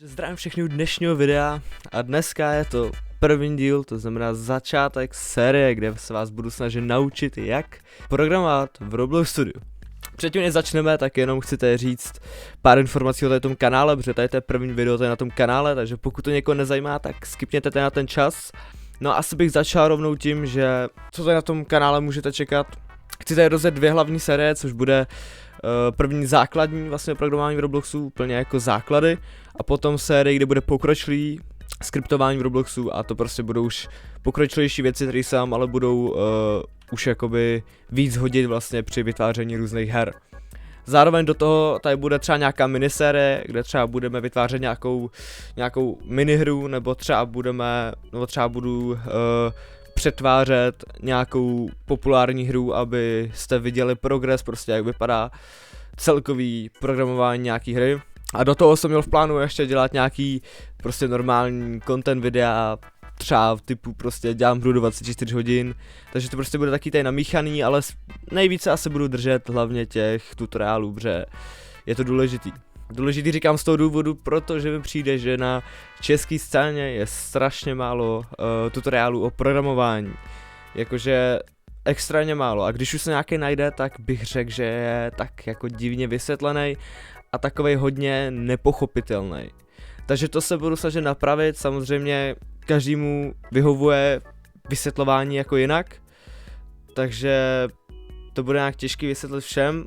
Zdravím všechny u dnešního videa a dneska je to první díl, to znamená začátek série, kde se vás budu snažit naučit, jak programovat v Roblox Studiu. Předtím než začneme, tak jenom chci tady říct pár informací o tom kanále, protože tady to je první video tady na tom kanále, takže pokud to někoho nezajímá, tak skipněte tady na ten čas. No a asi bych začal rovnou tím, že co tady na tom kanále můžete čekat. Chci tady rozjet dvě hlavní série, což bude první základní vlastně programování v Robloxu, úplně jako základy, a potom série, kde bude pokročilý skriptování v Robloxu, a to prostě budou už pokročilejší věci, které se vám ale budou už jakoby víc hodit vlastně při vytváření různých her. Zároveň do toho tady bude třeba nějaká minisérie, kde třeba budeme vytvářet nějakou minihru, nebo třeba budu přetvářet nějakou populární hru, abyste viděli progres, prostě jak vypadá celkový programování nějaký hry. A do toho jsem měl v plánu ještě dělat nějaký prostě normální content videa, třeba typu prostě dělám hru do 24 hodin, takže to prostě bude taky tady namíchaný, ale nejvíce asi budu držet hlavně těch tutoriálů, protože je to důležitý. Důležitý říkám z toho důvodu, protože mi přijde, že na české scéně je strašně málo tutoriálů o programování. Jakože extrémně málo, a když už se nějaký najde, tak bych řekl, že je tak jako divně vysvětlený a takovej hodně nepochopitelný. Takže to se budu snažit napravit, samozřejmě každému vyhovuje vysvětlování jako jinak, takže to bude nějak těžký vysvětlit všem,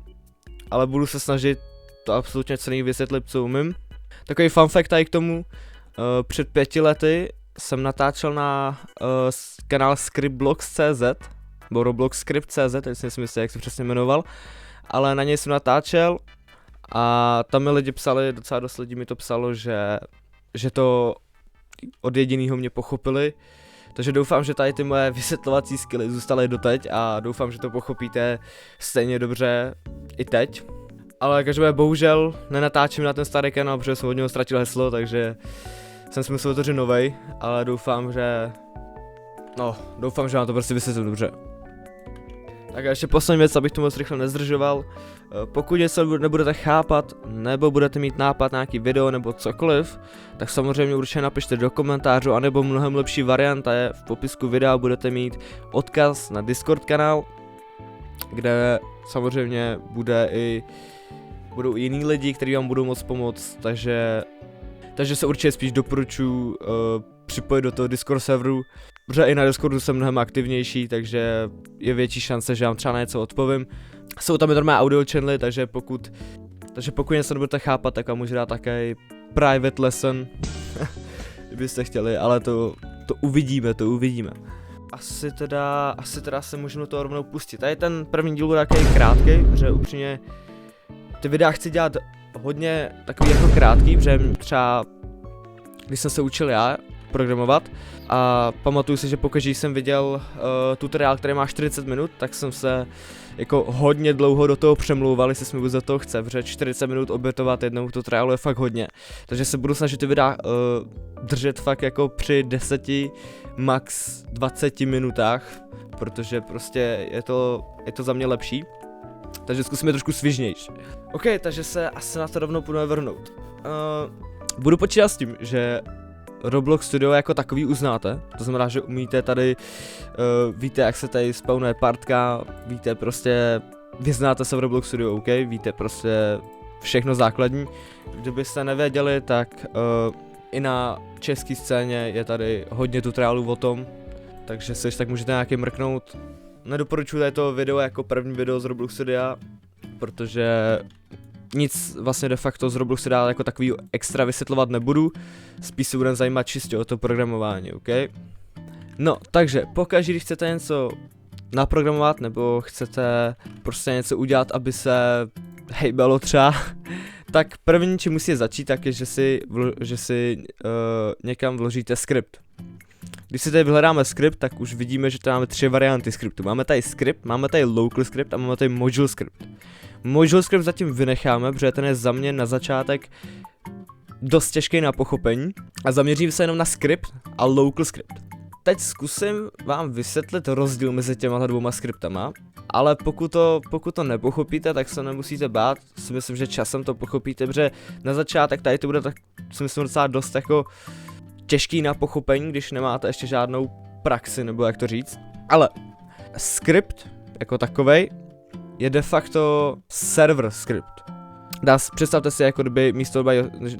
ale budu se snažit to absolutně celý vysvětlit, co umím. Takový fun fact tady k tomu, před 5 lety jsem natáčel na kanál scriptblocks.cz, nebo robloxscript.cz, teď si myslím, jak se přesně jmenoval, ale na něj jsem natáčel a tam mi lidi psali, docela dost lidí mi to psalo, že to od jedinýho mě pochopili, takže doufám, že tady ty moje vysvětlovací skilly zůstaly doteď a doufám, že to pochopíte stejně dobře i teď. Ale každopádně bohužel nenatáčím na ten starý kanál, protože jsem od něho ztratil heslo, takže jsem si musel otevřít novej, ale doufám, že vám to prostě vysvětlím dobře. Tak a ještě poslední věc, abych to moc rychle nezdržoval. Pokud něco nebudete chápat, nebo budete mít nápad na nějaký video nebo cokoliv, tak samozřejmě určitě napište do komentářů, anebo mnohem lepší varianta je v popisku videa budete mít odkaz na Discord kanál, kde samozřejmě budou i jiní lidi, kteří vám budou moct pomoct, takže se určitě spíš doporučuji připojit do toho Discord serveru, protože i na Discordu jsem mnohem aktivnější, takže je větší šance, že vám třeba na něco odpovím. Jsou tam i normální audio channely, takže pokud něco nebudete chápat, tak vám můžu dát také private lesson, kdybyste chtěli, ale to uvidíme. Asi teda se můžeme to rovnou pustit. Tady ten první díl bude takový krátký, protože upřímně ty videa chci dělat hodně takový jako krátký, protože třeba když jsem se učil já programovat a pamatuju si, že pokaždé jsem viděl tutoriál, který má 40 minut, tak jsem se jako hodně dlouho do toho přemlouval, jestli jsme vůbec do toho chce, protože 40 minut obětovat jednou tutoriálu je fakt hodně. Takže se budu snažit ty videa držet fakt jako při 10, max 20 minutách, protože prostě je to za mě lepší. Takže zkusíme trošku svižnější. OK, takže se asi na to rovnou půjdeme vrhnout. Budu počítat s tím, že Roblox Studio jako takový uznáte, to znamená, že umíte tady, víte, jak se tady spawnuje partka, víte prostě, vyznáte se v Roblox Studio, OK, víte prostě všechno základní. Kdybyste nevěděli, tak i na české scéně je tady hodně tutoriálů o tom, takže si tak můžete nějaký mrknout. Nedoporučuji tady to video jako první video z Roblox Studia, protože nic vlastně de facto z Roblox Studia jako takový extra vysvětlovat nebudu, spíš se budeme zajímat čistě o to programování, OK? No, takže pokaždé, když chcete něco naprogramovat, nebo chcete prostě něco udělat, aby se hejbalo třeba, tak první, čím musíte začít, tak je, že si někam vložíte skript. Když si tady vyhledáme skript, tak už vidíme, že tady máme 3 varianty skriptu. Máme tady script, máme tady local script a máme tady module script. Module script zatím vynecháme, protože ten je za mě na začátek dost těžký na pochopení a zaměřím se jenom na script a local script. Teď zkusím vám vysvětlit rozdíl mezi těma dvouma skriptama ale pokud to nepochopíte, tak se nemusíte bát, si myslím, že časem to pochopíte, protože na začátek tady to bude tak, si myslím, docela dost jako těžký na pochopení, když nemáte ještě žádnou praxi, nebo jak to říct. Ale skript jako takovej je de facto server script. Představte si, jako kdyby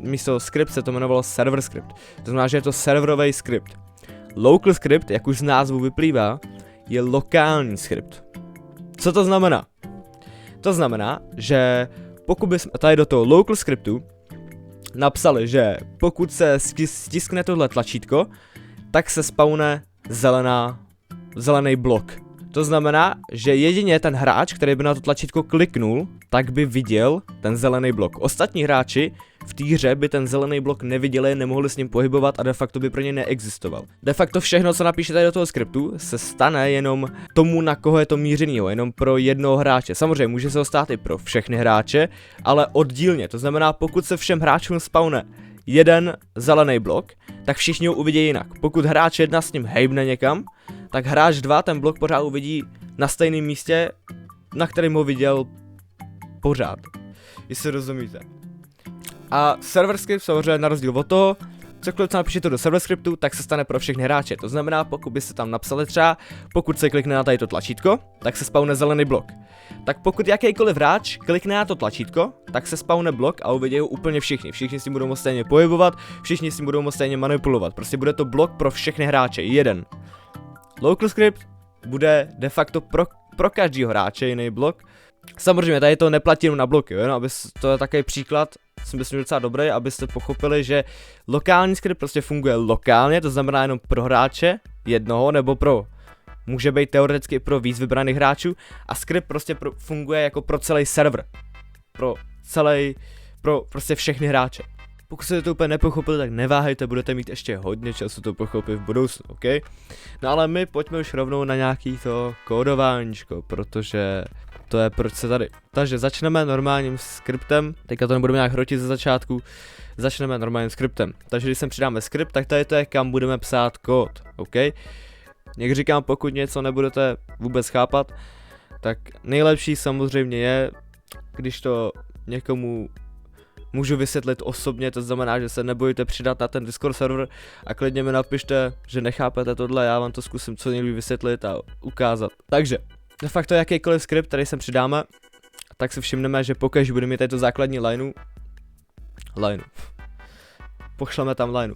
místo script se to jmenovalo server script. To znamená, že je to serverový skript. Local script, jak už z názvu vyplývá, je lokální skript. Co to znamená? To znamená, že pokud bychom tady do toho local scriptu napsali, že pokud se stiskne tohle tlačítko, tak se spawne zelený blok. To znamená, že jedině ten hráč, který by na to tlačítko kliknul, tak by viděl ten zelený blok. Ostatní hráči v té hře by ten zelený blok neviděli, nemohli s ním pohybovat a de facto by pro ně neexistoval. De facto všechno, co napíšete do toho skriptu, se stane jenom tomu, na koho je to mířenýho, jenom pro jednoho hráče. Samozřejmě může se to stát i pro všechny hráče, ale oddílně. To znamená, pokud se všem hráčům spawne jeden zelený blok, tak všichni ho uvidí jinak. Pokud hráč 1 s ním hejbne někam, tak hráč 2 ten blok pořád uvidí na stejném místě, na kterém ho viděl pořád. Jestli rozumíte. A server script samozřejmě na rozdíl od toho, cokoliv co napíšete do server scriptu, tak se stane pro všechny hráče. To znamená, pokud byste tam napsali třeba, pokud se klikne na tady to tlačítko, tak se spawne zelený blok. Tak pokud jakýkoliv hráč klikne na to tlačítko, tak se spawne blok a uvidí ho úplně všichni. Všichni si budou moct stejně pohybovat, všichni si budou moct stejně manipulovat. Prostě bude to blok pro všechny hráče, jeden. Local script bude de facto pro každýho hráče jiný blok. Samozřejmě tady to neplatí jenom na bloky, jo? Aby to je takový příklad, si myslím docela dobrý, abyste pochopili, že lokální skript prostě funguje lokálně, to znamená jenom pro hráče jednoho nebo může být teoreticky pro víc vybraných hráčů a skript prostě funguje jako pro celý server, pro prostě všechny hráče. Pokud jste to úplně nepochopili, tak neváhejte, budete mít ještě hodně času to pochopit v budoucnu, ok? No ale my pojďme už rovnou na nějaký to kódováníčko, protože to je proč se tady. Takže začneme normálním skriptem, teďka to nebudeme nějak hrotit ze začátku, začneme normálním skriptem. Takže když sem přidáme skript, tak tady to je kam budeme psát kód, ok? Jak říkám, pokud něco nebudete vůbec chápat, tak nejlepší samozřejmě je, když to někomu můžu vysvětlit osobně, to znamená, že se nebojte přidat na ten Discord server a klidně mi napište, že nechápete tohle, já vám to zkusím co nejlíp vysvětlit a ukázat. Takže, de facto jakýkoliv skript, který sem přidáme, tak si všimneme, že pokud budeme mít tady to základní lineu, pošleme tam lineu.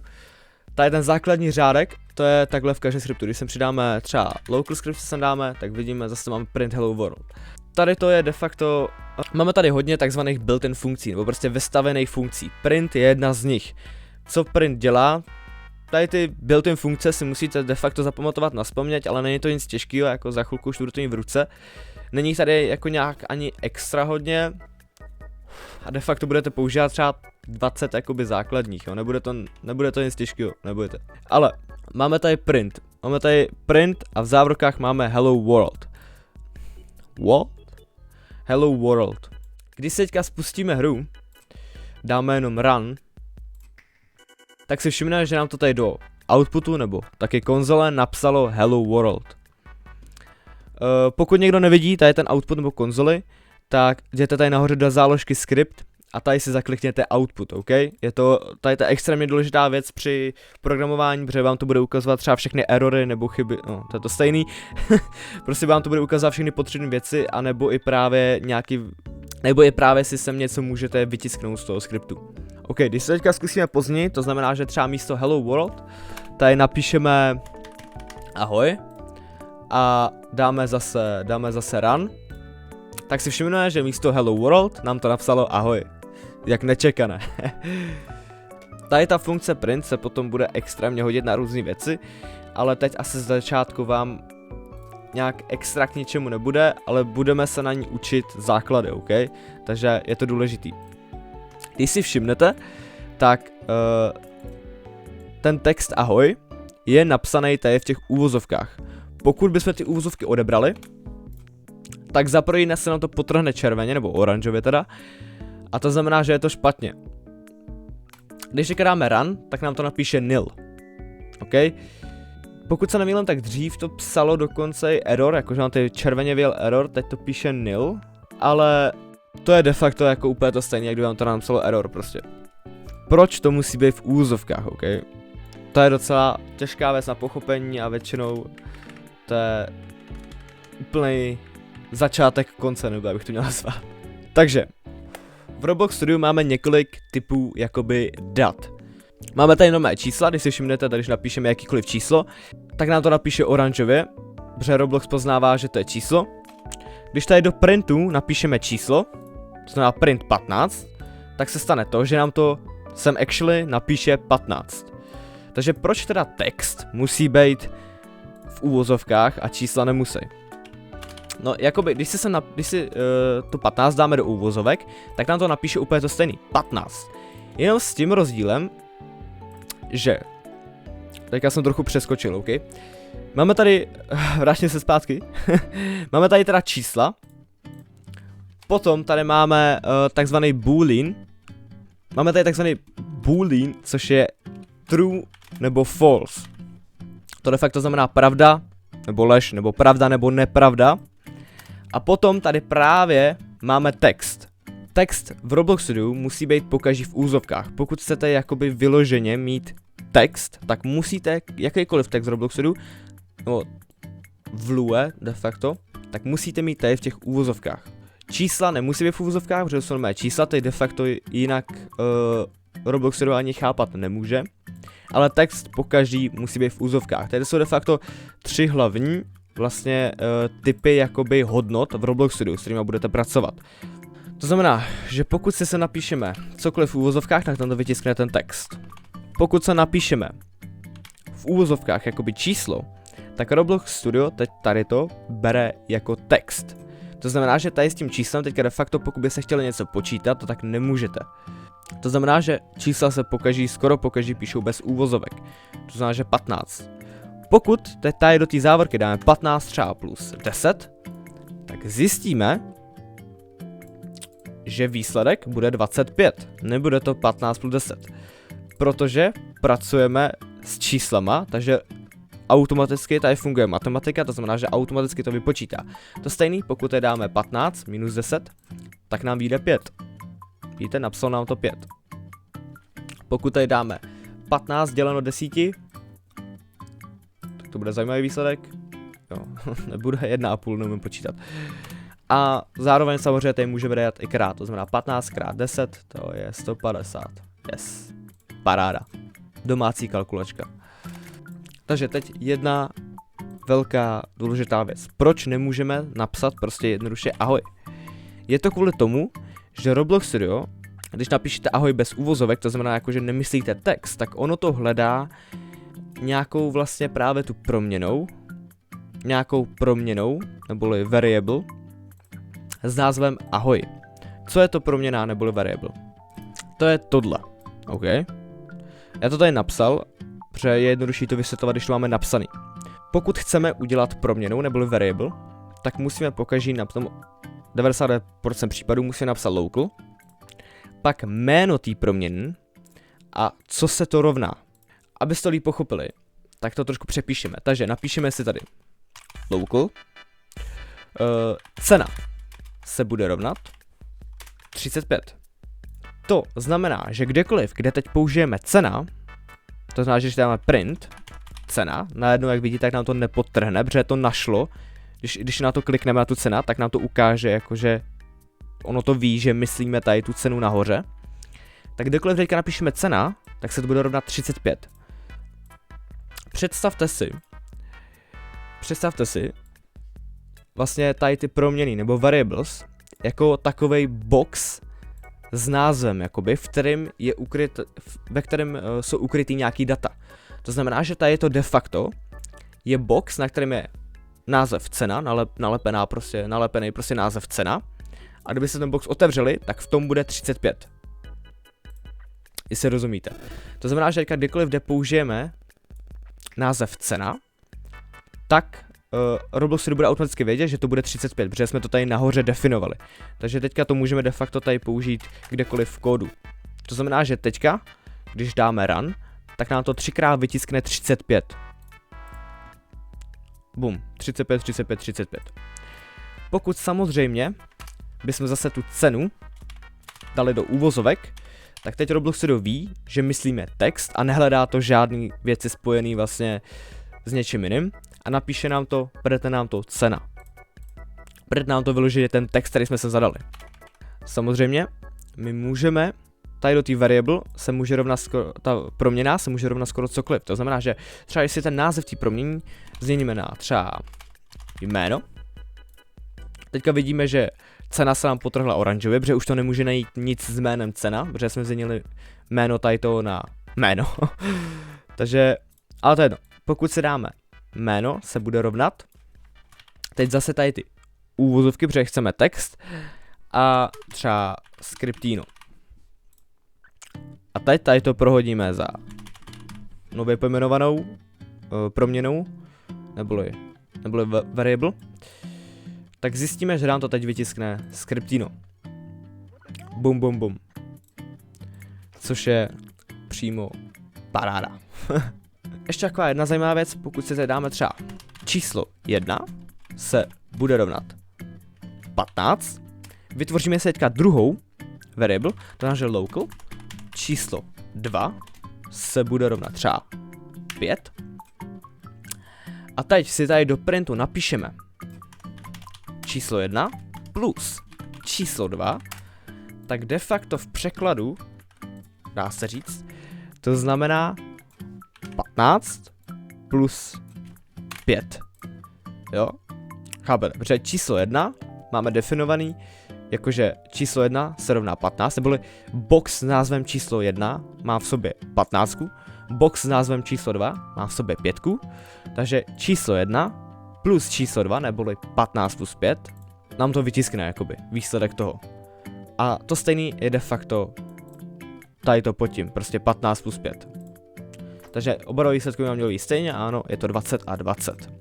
Tady ten základní řádek, to je takhle v každém skriptu, když sem přidáme třeba local script, sem dáme, tak vidíme, zase máme print hello world. Tady to je de facto, máme tady hodně takzvaných built-in funkcí, nebo prostě vystavených funkcí. Print je jedna z nich. Co print dělá? Tady ty built-in funkce si musíte de facto zapamatovat na vzpomněť, ale není to nic těžkého, jako za chvilku už budete mít v ruce. Není tady jako nějak ani extra hodně a de facto budete používat třeba 20 jakoby základních, jo? Nebude to nic těžkého, nebojte. Ale máme tady print a v závorkách máme hello world. What? Hello world. Když se teďka spustíme hru, dáme jenom run, tak si všimneme, že nám to tady do outputu nebo taky konzole napsalo hello world. Pokud někdo nevidí tady ten output nebo konzoli, tak jděte tady nahoře do záložky script a tady si zaklikněte output, ok? Je to tady ta extrémně důležitá věc při programování, protože vám to bude ukazovat třeba všechny erory nebo chyby, no to je to stejný. Prostě vám to bude ukazovat všechny potřebné věci, anebo i právě si sem něco můžete vytisknout z toho skriptu. Ok, když se teďka zkusíme později, to znamená, že třeba místo hello world, tady napíšeme ahoj a dáme zase run, tak si všimneme, že místo hello world nám to napsalo ahoj. Jak nečekané. Tady ta funkce print se potom bude extrémně hodit na různé věci, ale teď asi z začátku vám nějak extra k ničemu nebude, ale budeme se na ní učit základy, ok? Takže je to důležitý. Když si všimnete, tak ten text ahoj je napsaný tady v těch úvozovkách. Pokud bychom ty úvozovky odebrali, tak za první se nám to potrhne červeně, nebo oranžově teda, a to znamená, že je to špatně. Když dáme run, tak nám to napíše nil. OK? Pokud se nemýlím, tak dřív to psalo dokonce i error, jakože nám tady červeně vyjel error, teď to píše nil, ale to je de facto jako úplně to stejné, jak kdyby vám to napsalo error prostě. Proč to musí být v úvozovkách, ok? To je docela těžká věc na pochopení a většinou to je úplný začátek konce, nebo abych to měl nazvat. Takže, v Roblox Studiu máme několik typů jakoby dat. Máme tady nové čísla, když si všimnete, když napíšeme jakýkoliv číslo, tak nám to napíše oranžově, protože Roblox poznává, že to je číslo. Když tady do printu napíšeme číslo, to znamená print 15, tak se stane to, že nám to sem actually napíše 15. Takže proč teda text musí být v úvozovkách a čísla nemusí? No, jakoby, když si tu 15 dáme do úvozovek, tak nám to napíše úplně to stejný, 15. Jenom s tím rozdílem, že, teďka jsem trochu přeskočil, ok? Máme tady, vrátím se zpátky, máme tady teda čísla, potom tady máme takzvaný boolean, máme tady takzvaný boolean, což je true nebo false. To de facto znamená pravda nebo lež, nebo pravda nebo nepravda. A potom tady právě máme text. Text v Roblox Studiu musí být pokaždý v úzovkách. Pokud chcete jakoby vyloženě mít text, tak musíte jakýkoliv text v Roblox Studiu, nebo v Lue de facto, tak musíte mít tady v těch úvozovkách. Čísla nemusí být v úvozovkách, protože jsou mé čísla, tady de facto jinak Roblox Studio ani chápat nemůže. Ale text pokaždý musí být v úzovkách. Tady jsou de facto 3 hlavní vlastně typy jakoby hodnot v Roblox Studio, s kterými budete pracovat. To znamená, že pokud se napíšeme cokoliv v úvozovkách, tak tam to vytiskne ten text. Pokud se napíšeme v úvozovkách jakoby číslo, tak Roblox Studio teď tady to bere jako text. To znamená, že tady s tím číslem teďka de facto, pokud by se chtěli něco počítat, to tak nemůžete. To znamená, že čísla se skoro pokaždý píšou bez úvozovek. To znamená, že 15. Pokud teď tady do té závorky dáme 15 třeba plus 10, tak zjistíme, že výsledek bude 25. Nebude to 15 plus 10. Protože pracujeme s číslama, takže automaticky tady funguje matematika, to znamená, že automaticky to vypočítá. To stejný, pokud tady dáme 15 minus 10, tak nám vyjde 5. Víte, napsal nám to 5. Pokud tady dáme 15 děleno 10, tak to bude zajímavý výsledek. Jo, nebude 1,5, neumím počítat. A zároveň samozřejmě tady můžeme dát i krát, to znamená 15 krát 10, to je 150. Yes, paráda. Domácí kalkulačka. Takže teď jedna velká důležitá věc. Proč nemůžeme napsat prostě jednoduše ahoj? Je to kvůli tomu, že Roblox Studio, když napíšete ahoj bez úvozovek, to znamená jako, že nemyslíte text, tak ono to hledá nějakou vlastně právě tu proměnou, neboli variable, s názvem ahoj. Co je to proměnná neboli variable? To je tohle, OK? Já to tady napsal, protože je jednodušší to vysvětlovat, když to máme napsaný. Pokud chceme udělat proměnnou neboli variable, tak musíme pokaždý napsat, 90% případů musíme napsat local, pak jméno té proměny a co se to rovná. Abyste to líp pochopili, tak to trošku přepíšeme. Takže napíšeme si tady local, cena se bude rovnat 35. To znamená, že kdekoliv, kde teď použijeme cena, to znamená, že když dáme print, cena, najednou jak vidíte, tak nám to nepodtrhne, protože to našlo. Když na to klikneme na tu cena, tak nám to ukáže, jakože ono to ví, že myslíme tady tu cenu nahoře. Tak kdekoliv teďka napíšeme cena, tak se to bude rovnat 35. Představte si vlastně tady ty proměny nebo variables jako takovej box s názvem, jakoby, ve kterém jsou ukrytý nějaký data. To znamená, že tady to de facto je box, na kterém je název cena, nalepený prostě název cena. A kdyby se ten box otevřeli, tak v tom bude 35. Jestli rozumíte. To znamená, že kdykoliv, kde použijeme název cena, tak Roblox si bude automaticky vědět, že to bude 35, protože jsme to tady nahoře definovali. Takže teďka to můžeme de facto tady použít kdekoliv v kódu. To znamená, že teďka, když dáme run, tak nám to 3krát vytiskne 35. bum, 35, 35, 35. Pokud samozřejmě bychom zase tu cenu dali do úvozovek, tak teď Roblox Studio ví, že myslíme text a nehledá to žádný věci spojený vlastně s něčím jiným a napíše nám to, prete nám to cena. Prete nám to vyložit ten text, který jsme se zadali. Samozřejmě, my můžeme, tady do té variable se může rovnat skoro, ta proměna se může rovnat skoro cokoliv. To znamená, že třeba jestli ten název té proměny změníme na třeba jméno, teďka vidíme, že cena se nám potrhla oranžově, protože už to nemůže najít nic s jménem cena, protože jsme změnili jméno title na jméno. Takže, ale to je jedno. Pokud si dáme jméno, se bude rovnat, teď zase tady ty úvozovky, protože chceme text, a třeba Scriptino. A teď tady to prohodíme za nově pojmenovanou proměnou, neboli variable, tak zjistíme, že nám to teď vytiskne Scriptino. Bum, bum, bum. Což je přímo paráda. Ještě taková jedna zajímavá věc, pokud si tady dáme třeba číslo 1 se bude rovnat 15, vytvoříme si teďka druhou variable, to znamená, že local, číslo 2 se bude rovnat třeba 5. A teď si tady do printu napíšeme číslo 1 plus číslo 2, tak de facto v překladu, dá se říct, to znamená 15 plus 5. Jo? Chápete? Protože číslo 1 máme definovaný, jakože číslo 1 se rovná 15, neboli box s názvem číslo 1 má v sobě 15, box s názvem číslo 2 má v sobě 5, takže číslo 1 plus číslo 2, neboli 15 plus 5, nám to vytiskne jakoby výsledek toho. A to stejný je de facto tady to pod tím, prostě 15 plus 5. Takže oba výsledky nám měly stejně, ano, je to 20 a 20.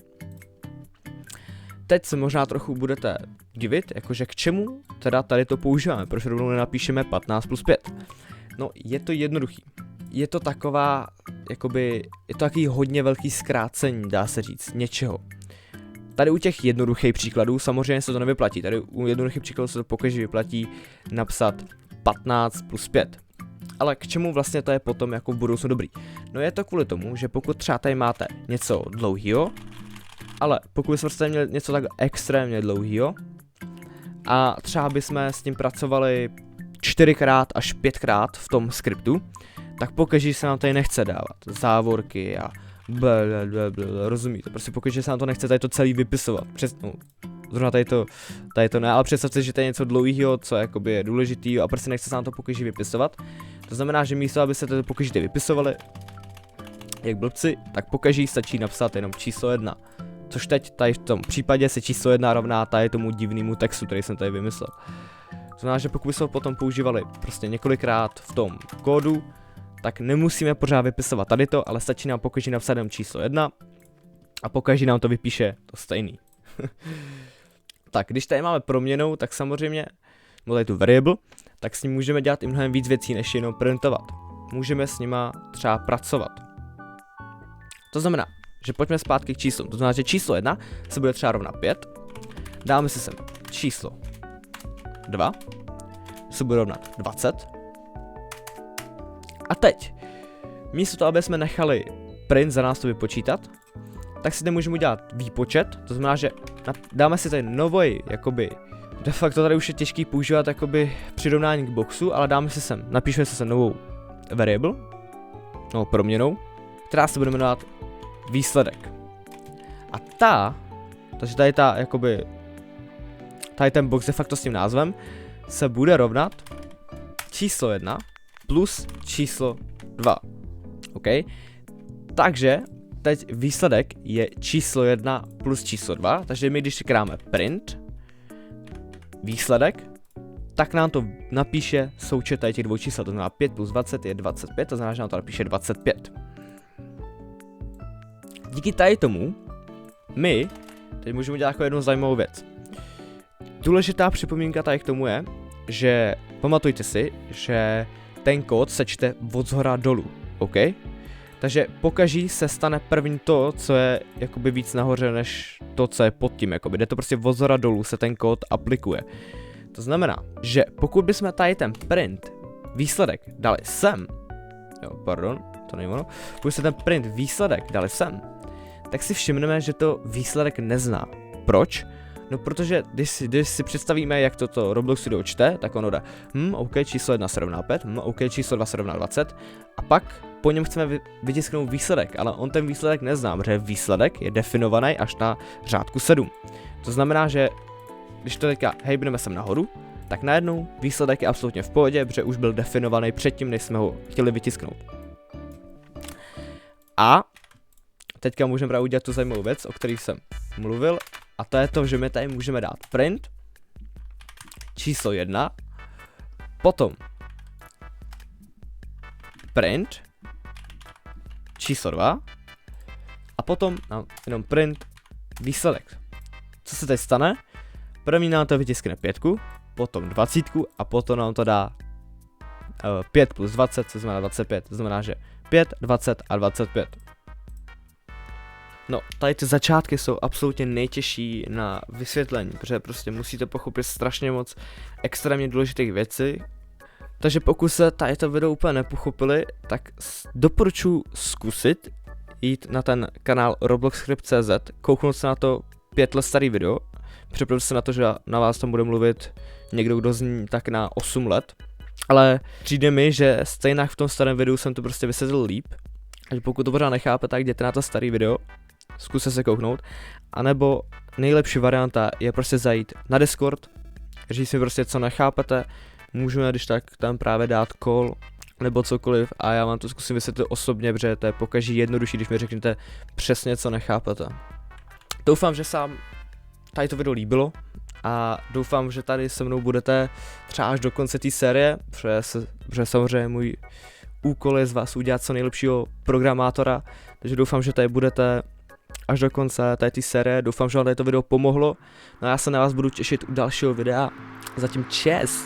Teď se možná trochu budete divit, jakože k čemu teda tady to používáme, proč rovnou nenapíšeme 15 plus 5. No, je to jednoduchý. Je to taková, jakoby, je to takový hodně velký zkrácení, dá se říct, něčeho. Tady u těch jednoduchých příkladů samozřejmě se to nevyplatí, tady u jednoduchých příkladů se to pokaždé vyplatí napsat 15 plus 5. Ale k čemu vlastně to je potom jako v budoucnu dobrý? No je to kvůli tomu, že pokud třeba tady máte něco dlouhýho, ale pokud bychom tady měli něco tak extrémně dlouhýho a třeba bychom s tím pracovali 4x až 5x v tom skriptu, tak pokaždé se nám tady nechce dávat závorky a blablabla, rozumíte? Prostě pokaždé se nám to nechce tady to celý vypisovat. Zrovna tady to ne, ale představte, že to je něco dlouhého, co jakoby je důležitý a prostě nechce se nám to pokaždé vypisovat. To znamená, že místo, aby se to pokaždé vypisovali, jak blbci, tak pokaždé stačí napsat jenom číslo 1. Což teď tady v tom případě se číslo 1 rovná tady tomu divnému textu, který jsem tady vymyslel. To znamená, že pokud bychom ho potom používali prostě několikrát v tom kódu, tak nemusíme pořád vypisovat tady to, ale stačí nám pokaždé napsat jenom číslo 1 a pokaždé nám to vypíše to stejný. Tak, když tady máme proměnou, tak samozřejmě, nebo tady tu variable, tak s ním můžeme dělat i mnohem víc věcí, než jenom printovat. Můžeme s nima třeba pracovat. To znamená, že pojďme zpátky k číslům. To znamená, že číslo 1 se bude třeba rovnat 5. Dáme si sem číslo 2 se bude rovnat 20. A teď, místo toho, aby jsme nechali print za nás to vypočítat, tak si nemůžeme udělat výpočet, to znamená, že dáme si tady nový, jakoby, de facto tady už je těžký používat jakoby přirovnání k boxu, ale dáme si sem, napíšeme si sem novou variable, novou proměnou, která se bude jmenovat výsledek. A takže tady jakoby, tady ten box de facto s tím názvem, se bude rovnat číslo 1 plus číslo 2. OK? Takže teď výsledek je číslo 1 plus číslo 2, takže my když si kráme print výsledek, tak nám to napíše součet těch dvou čísel, to znamená 5 plus 20 je 25, to znamená, že nám to napíše 25. Díky tady tomu my teď můžeme dělat jako jednu zajímavou věc. Důležitá připomínka tady k tomu je, že pamatujte si, že ten kód se čte od zhora dolů, OK? Takže pokaží se stane první to, co je jakoby víc nahoře, než to, co je pod tím, jakoby. Jde to prostě od zhora dolů, se ten kód aplikuje. To znamená, že pokud bychom tady ten print výsledek dali sem, jo, pardon, to není ono, pokud se ten print výsledek dali sem, tak si všimneme, že to výsledek nezná. Proč? No protože když si představíme, jak toto Roblox Studio čte, tak ono dá OK, číslo 1 se rovná 5, OK, číslo 2 se rovná 20 a pak po něm chceme vytisknout výsledek, ale on ten výsledek nezná, protože výsledek je definovaný až na řádku 7. To znamená, že když to teďka hejbneme sem nahoru, tak najednou výsledek je absolutně v pohodě, protože už byl definovaný předtím, než jsme ho chtěli vytisknout. A teďka můžeme právě udělat tu zajímavou věc, o které jsem mluvil, a to je to, že my tady můžeme dát print číslo 1, potom print číslo 2 a potom jenom print výsledek. Co se teď stane? První nám to vytiskne 5, potom 20 a potom nám to dá 5 plus 20, co znamená 25, to znamená, že 5, 20 a 25. No, tady ty začátky jsou absolutně nejtěžší na vysvětlení, protože prostě musíte pochopit strašně moc extrémně důležitých věcí. Takže pokud se tady to video úplně nepochopili, tak doporučuji zkusit jít na ten kanál robloxscript.cz, kouknout se na to 5 let starý video, připravit se na to, že na vás tam bude mluvit někdo, kdo zní tak na 8 let, ale přijde mi, že stejně v tom starém videu jsem to prostě vysvětlil líp, takže pokud to pořád nechápe, tak jděte na to starý video, zkuste se kouknout, anebo nejlepší varianta je prostě zajít na Discord, říct si prostě co nechápete, můžeme když tak tam právě dát call nebo cokoliv a já vám to zkusím vysvětlit osobně, protože to je pokaždé jednodušší, když mi řeknete přesně co nechápete. Doufám, že se vám tady to video líbilo a doufám, že tady se mnou budete třeba až do konce té série, protože samozřejmě můj úkol je z vás udělat co nejlepšího programátora, takže doufám, že tady budete až do konce té série, doufám, že vám tady to video pomohlo, no a já se na vás budu těšit u dalšího videa, zatím čes!